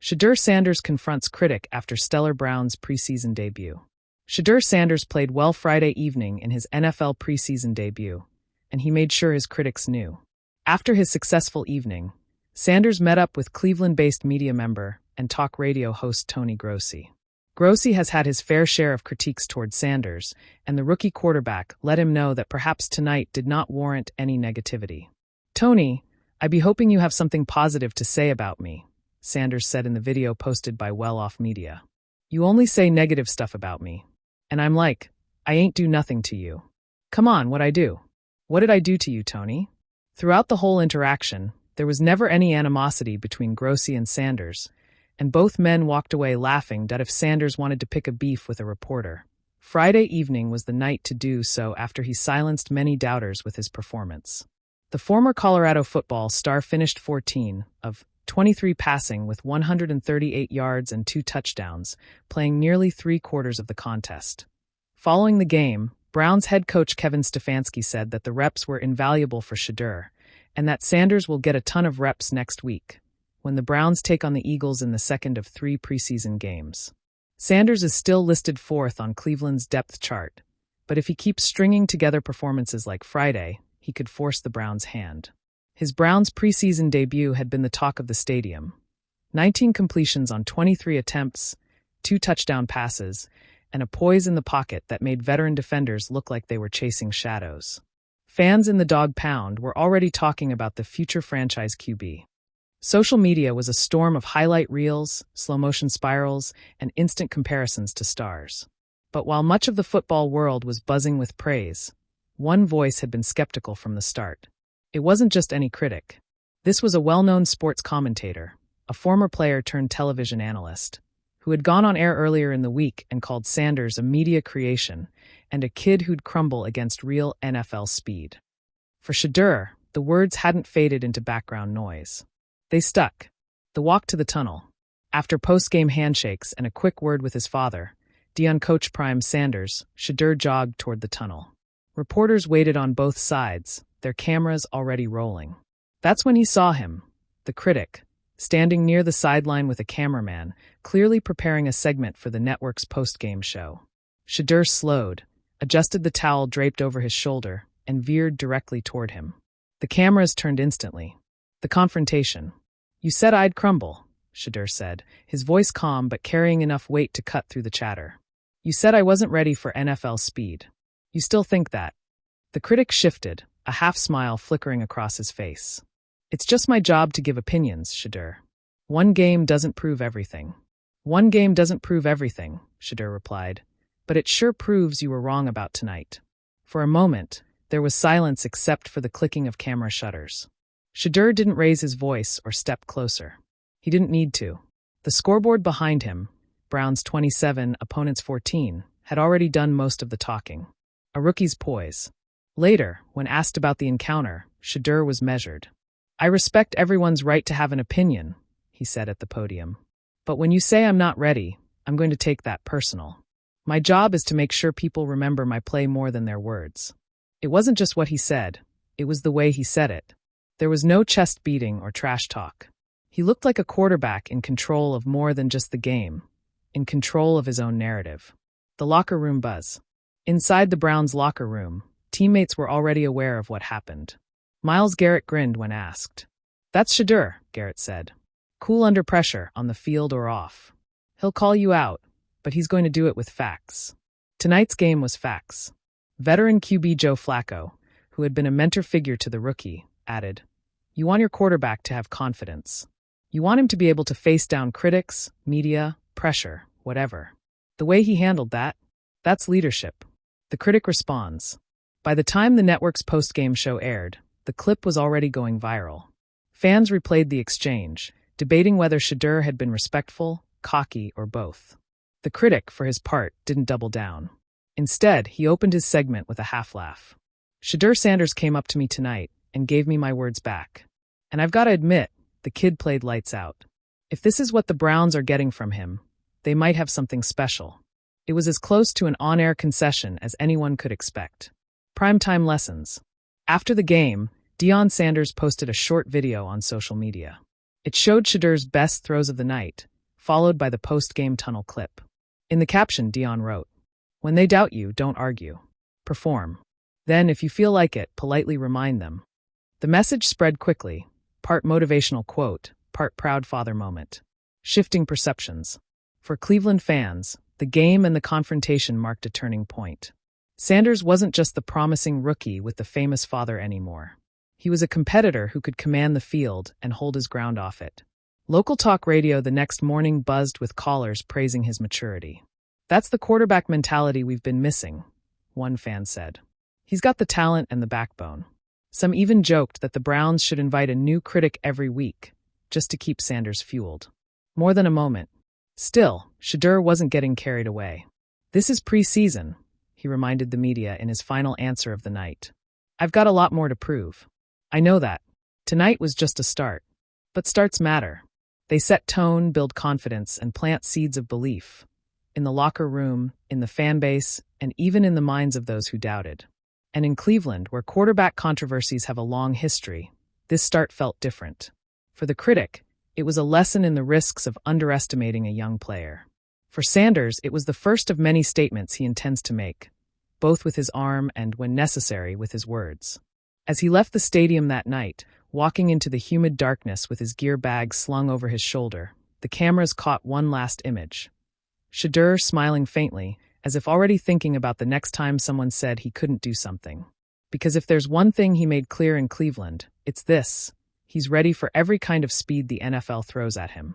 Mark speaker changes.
Speaker 1: Shedeur Sanders confronts critic after stellar Browns preseason debut. Shedeur Sanders played well Friday evening in his NFL preseason debut, and he made sure his critics knew. After his successful evening, Sanders met up with Cleveland-based media member and talk radio host Tony Grossi. Grossi has had his fair share of critiques toward Sanders, and the rookie quarterback let him know that perhaps tonight did not warrant any negativity. "Tony, I be hoping you have something positive to say about me," Sanders said in the video posted by Well Off Media. "You only say negative stuff about me. And I'm like, I ain't do nothing to you. Come on, what I do? What did I do to you, Tony?" Throughout the whole interaction, there was never any animosity between Grossi and Sanders, and both men walked away laughing that if Sanders wanted to pick a beef with a reporter. Friday evening was the night to do so after he silenced many doubters with his performance. The former Colorado football star finished 14 of 23 passing with 138 yards and 2 touchdowns, playing nearly 3/4 of the contest. Following the game, Browns head coach Kevin Stefanski said that the reps were invaluable for Shedeur, and that Sanders will get a ton of reps next week, when the Browns take on the Eagles in the second of 3 preseason games. Sanders is still listed 4th on Cleveland's depth chart, but if he keeps stringing together performances like Friday, he could force the Browns' hand. His Browns preseason debut had been the talk of the stadium. 19 completions on 23 attempts, 2 touchdown passes, and a poise in the pocket that made veteran defenders look like they were chasing shadows. Fans in the dog pound were already talking about the future franchise QB. Social media was a storm of highlight reels, slow-motion spirals, and instant comparisons to stars. But while much of the football world was buzzing with praise, one voice had been skeptical from the start. It wasn't just any critic. This was a well-known sports commentator, a former player turned television analyst, who had gone on air earlier in the week and called Sanders a media creation and a kid who'd crumble against real NFL speed. For Shedeur, the words hadn't faded into background noise. They stuck. The walk to the tunnel. After post-game handshakes and a quick word with his father, Deion coach Prime Sanders, Shedeur jogged toward the tunnel. Reporters waited on both sides, their cameras already rolling. That's when he saw him, the critic, standing near the sideline with a cameraman, clearly preparing a segment for the network's post-game show. Shedeur slowed, adjusted the towel draped over his shoulder, and veered directly toward him. The cameras turned instantly. The confrontation. "You said I'd crumble," Shedeur said, his voice calm but carrying enough weight to cut through the chatter. "You said I wasn't ready for NFL speed. You still think that?" The critic shifted, a half-smile flickering across his face. "It's just my job to give opinions, Shedeur. One game doesn't prove everything." "One game doesn't prove everything," Shedeur replied, "but it sure proves you were wrong about tonight." For a moment, there was silence except for the clicking of camera shutters. Shedeur didn't raise his voice or step closer. He didn't need to. The scoreboard behind him, Browns 27, opponents 14, had already done most of the talking. A rookie's poise. Later, when asked about the encounter, Shedeur was measured. "I respect everyone's right to have an opinion," he said at the podium. "But when you say I'm not ready, I'm going to take that personal. My job is to make sure people remember my play more than their words." It wasn't just what he said, it was the way he said it. There was no chest beating or trash talk. He looked like a quarterback in control of more than just the game, in control of his own narrative. The locker room buzz. Inside the Browns' locker room, teammates were already aware of what happened. Myles Garrett grinned when asked. "That's Shedeur," Garrett said. "Cool under pressure, on the field or off. He'll call you out, but he's going to do it with facts." Tonight's game was facts. Veteran QB Joe Flacco, who had been a mentor figure to the rookie, added, "You want your quarterback to have confidence. You want him to be able to face down critics, media, pressure, whatever. The way he handled that, that's leadership." The critic responds. By the time the network's post-game show aired, the clip was already going viral. Fans replayed the exchange, debating whether Shedeur had been respectful, cocky, or both. The critic, for his part, didn't double down. Instead, he opened his segment with a half-laugh. "Shedeur Sanders came up to me tonight and gave me my words back. And I've got to admit, the kid played lights out. If this is what the Browns are getting from him, they might have something special." It was as close to an on-air concession as anyone could expect. Primetime lessons. After the game, Deion Sanders posted a short video on social media. It showed Shedeur's best throws of the night, followed by the post-game tunnel clip. In the caption, Dion wrote, "When they doubt you, don't argue. Perform. Then, if you feel like it, politely remind them." The message spread quickly, part motivational quote, part proud father moment. Shifting perceptions. For Cleveland fans, the game and the confrontation marked a turning point. Sanders wasn't just the promising rookie with the famous father anymore. He was a competitor who could command the field and hold his ground off it. Local talk radio the next morning buzzed with callers praising his maturity. "That's the quarterback mentality we've been missing," one fan said. "He's got the talent and the backbone." Some even joked that the Browns should invite a new critic every week, just to keep Sanders fueled. More than a moment. Still, Shedeur wasn't getting carried away. "This is preseason," he reminded the media in his final answer of the night. "I've got a lot more to prove. I know that. Tonight was just a start. But starts matter. They set tone, build confidence, and plant seeds of belief. In the locker room, in the fan base, and even in the minds of those who doubted." And in Cleveland, where quarterback controversies have a long history, this start felt different. For the critic, it was a lesson in the risks of underestimating a young player. For Sanders, it was the first of many statements he intends to make, both with his arm and, when necessary, with his words. As he left the stadium that night, walking into the humid darkness with his gear bag slung over his shoulder, the cameras caught one last image. Shedeur smiling faintly, as if already thinking about the next time someone said he couldn't do something. Because if there's one thing he made clear in Cleveland, it's this: he's ready for every kind of speed the NFL throws at him.